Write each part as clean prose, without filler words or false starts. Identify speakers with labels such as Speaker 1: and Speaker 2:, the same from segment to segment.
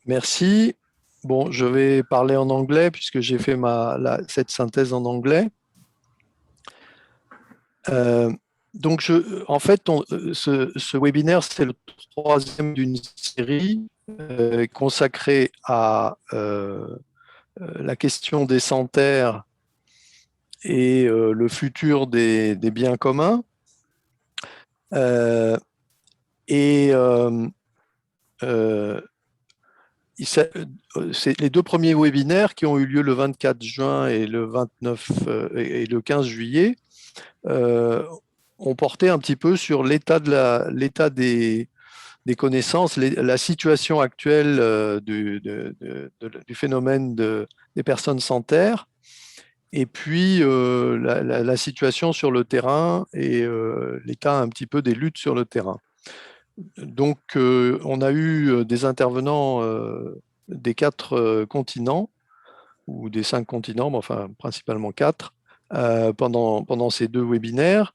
Speaker 1: Merci. Bon, je vais parler en anglais puisque j'ai fait cette synthèse en anglais. Euh, donc, en fait, ce webinaire, c'est le troisième d'une série consacrée à la question des sans-terres et le futur des biens communs. Euh, et euh, c'est les deux premiers webinaires qui ont eu lieu le 24 juin et le 29 et le 15 juillet euh, ont porté un petit peu sur l'état des connaissances, la situation actuelle du phénomène des personnes sans terre, et puis la situation sur le terrain et l'état un petit peu des luttes sur le terrain. Donc, on a eu des intervenants des quatre continents, ou des cinq continents, mais enfin principalement quatre, pendant ces deux webinaires,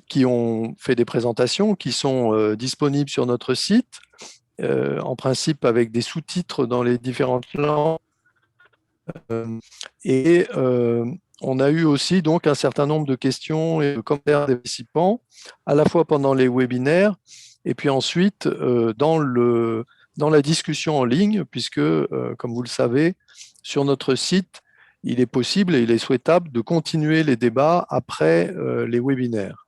Speaker 1: qui ont fait des présentations qui sont disponibles sur notre site, en principe avec des sous-titres dans les différentes langues. Et on a eu aussi donc un certain nombre de questions et de commentaires des participants, à la fois pendant les webinaires et puis ensuite dans la discussion en ligne, puisque, comme vous le savez, sur notre site, il est possible et il est souhaitable de continuer les débats après les webinaires.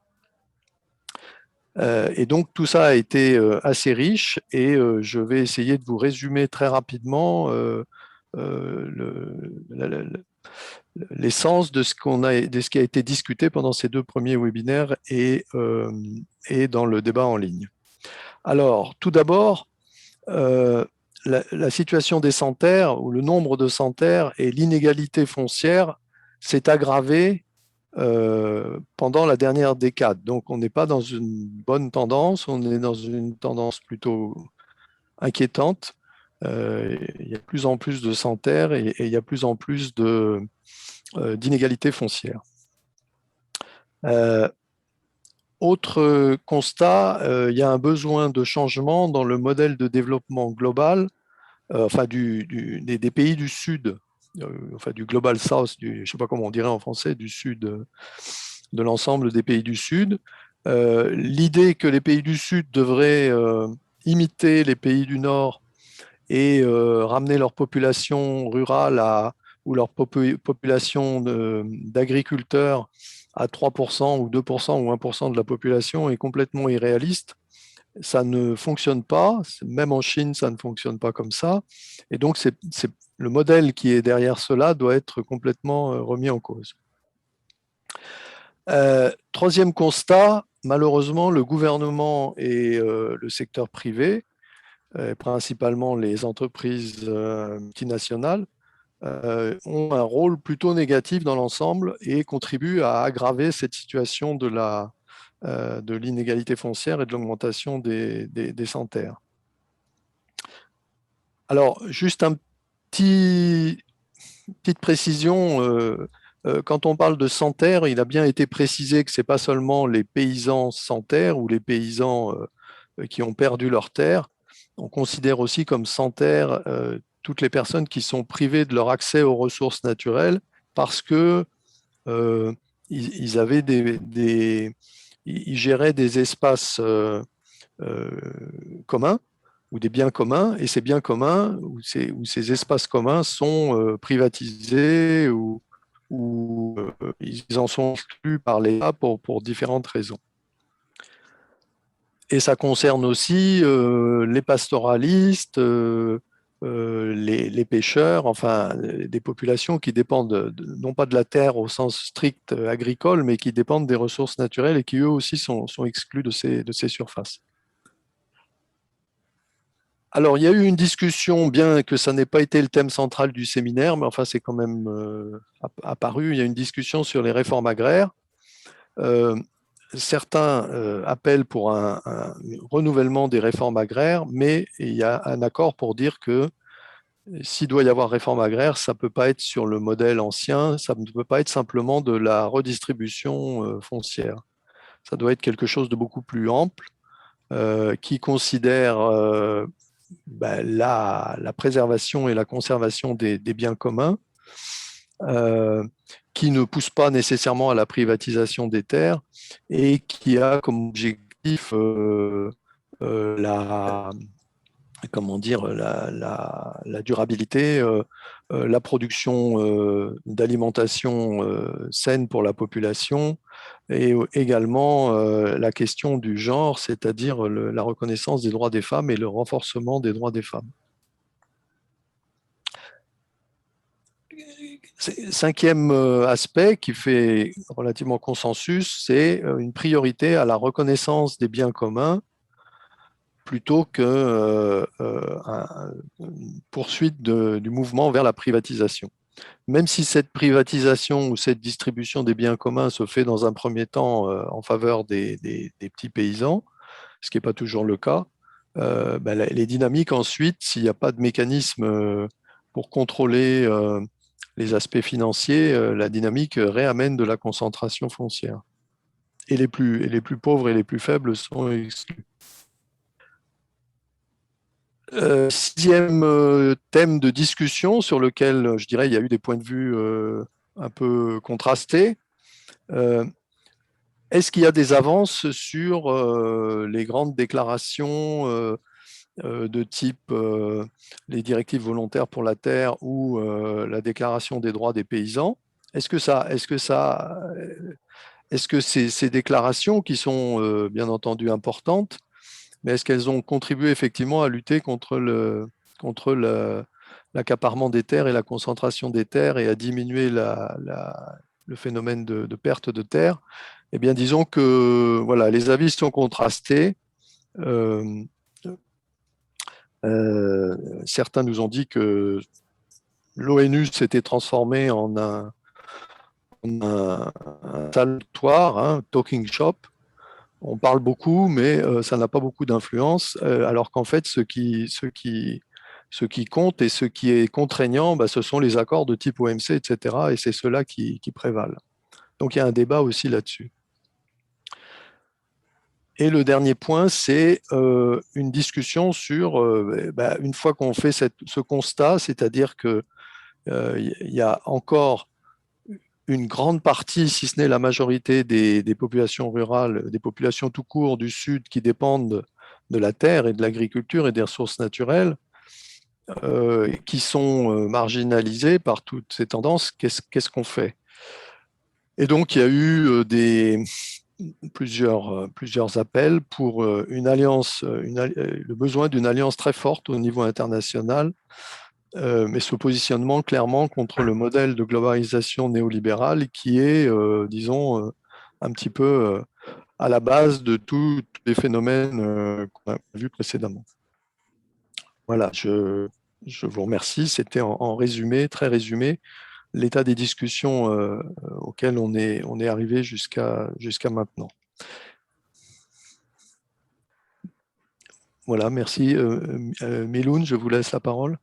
Speaker 1: Et donc tout ça a été assez riche et je vais essayer de vous résumer très rapidement l'essence de de ce qui a été discuté pendant ces deux premiers webinaires et dans le débat en ligne. Alors, tout d'abord, la situation des sans-terres, ou le nombre de sans-terres et l'inégalité foncière s'est aggravée pendant la dernière décade. Donc, on n'est pas dans une bonne tendance, on est dans une tendance plutôt inquiétante. Il y a de plus en plus de sans-terres et il y a de plus en plus d'inégalités foncières. Euh, Autre constat, il y a un besoin de changement dans le modèle de développement global, enfin des pays du Sud, enfin du Global South, je ne sais pas comment on dirait en français, du Sud, de l'ensemble des pays du Sud. L'idée que les pays du Sud devraient imiter les pays du Nord et ramener leur population rurale ou leur population d'agriculteurs à 3% ou 2% ou 1% de la population est complètement irréaliste. Ça ne fonctionne pas, même en Chine, ça ne fonctionne pas comme ça. Et donc, le modèle qui est derrière cela doit être complètement remis en cause. Troisième constat, malheureusement, le gouvernement et le secteur privé, principalement les entreprises multinationales, ont un rôle plutôt négatif dans l'ensemble et contribuent à aggraver cette situation de l'inégalité foncière et de l'augmentation des sans-terres. Alors, juste petite précision, quand on parle de sans-terre, il a bien été précisé que ce n'est pas seulement les paysans sans terre ou les paysans qui ont perdu leur terre. On considère aussi comme sans terre toutes les personnes qui sont privées de leur accès aux ressources naturelles parce que ils avaient ils géraient des espaces euh, communs ou des biens communs, et ces biens communs ou ces espaces communs sont privatisés ou ils en sont exclus par l'État pour différentes raisons. Et ça concerne aussi les pastoralistes, les pêcheurs, enfin des populations qui dépendent non pas de la terre au sens strict agricole, mais qui dépendent des ressources naturelles et qui eux aussi sont exclus de ces surfaces. Alors, il y a eu une discussion, bien que ça n'ait pas été le thème central du séminaire, mais enfin, c'est quand même apparu. Il y a une discussion sur les réformes agraires. Euh, Certains appellent pour un renouvellement des réformes agraires, mais il y a un accord pour dire que s'il doit y avoir réforme agraire, ça ne peut pas être sur le modèle ancien, ça ne peut pas être simplement de la redistribution foncière. Ça doit être quelque chose de beaucoup plus ample qui considère la préservation et la conservation des biens communs, qui ne pousse pas nécessairement à la privatisation des terres et qui a comme objectif la, comment dire, la durabilité, la production d'alimentation saine pour la population et également la question du genre, c'est-à-dire la reconnaissance des droits des femmes et le renforcement des droits des femmes. Cinquième aspect qui fait relativement consensus, c'est une priorité à la reconnaissance des biens communs plutôt que une poursuite du mouvement vers la privatisation. Même si cette privatisation ou cette distribution des biens communs se fait dans un premier temps en faveur des petits paysans, ce qui n'est pas toujours le cas, les dynamiques ensuite, s'il n'y a pas de mécanisme pour contrôler les aspects financiers, la dynamique réamène de la concentration foncière. Et les plus pauvres et les plus faibles sont exclus. Sixième thème de discussion sur lequel, je dirais, il y a eu des points de vue un peu contrastés. Est-ce qu'il y a des avances sur les grandes déclarations de type les directives volontaires pour la terre ou la déclaration des droits des paysans? Est-ce que ces déclarations, qui sont bien entendu importantes, mais est-ce qu'elles ont contribué effectivement à lutter contre l'accaparement des terres et la concentration des terres et à diminuer le phénomène de perte de terres? Eh bien, disons que voilà, les avis sont contrastés. Certains nous ont dit que l'ONU s'était transformée en un salutatoire, un talking shop. On parle beaucoup, mais ça n'a pas beaucoup d'influence, alors qu'en fait, ce qui compte et ce qui est contraignant, ce sont les accords de type OMC, etc. Et c'est ceux-là qui prévalent. Donc, il y a un débat aussi là-dessus. Et le dernier point, c'est une discussion sur, une fois qu'on fait ce constat, c'est-à-dire qu'il y a encore une grande partie, si ce n'est la majorité des populations rurales, des populations tout court du Sud qui dépendent de la terre et de l'agriculture et des ressources naturelles, qui sont marginalisées par toutes ces tendances. Qu'est-ce qu'on fait? Et donc, il y a eu plusieurs appels pour une alliance, le besoin d'une alliance très forte au niveau international, mais ce positionnement clairement contre le modèle de globalisation néolibérale qui est, disons, un petit peu à la base de tous les phénomènes qu'on a vus précédemment. Voilà, je vous remercie. C'était en résumé, très résumé, l'état des discussions auxquelles on est arrivé jusqu'à maintenant. Voilà, merci. Miloun, je vous laisse la parole.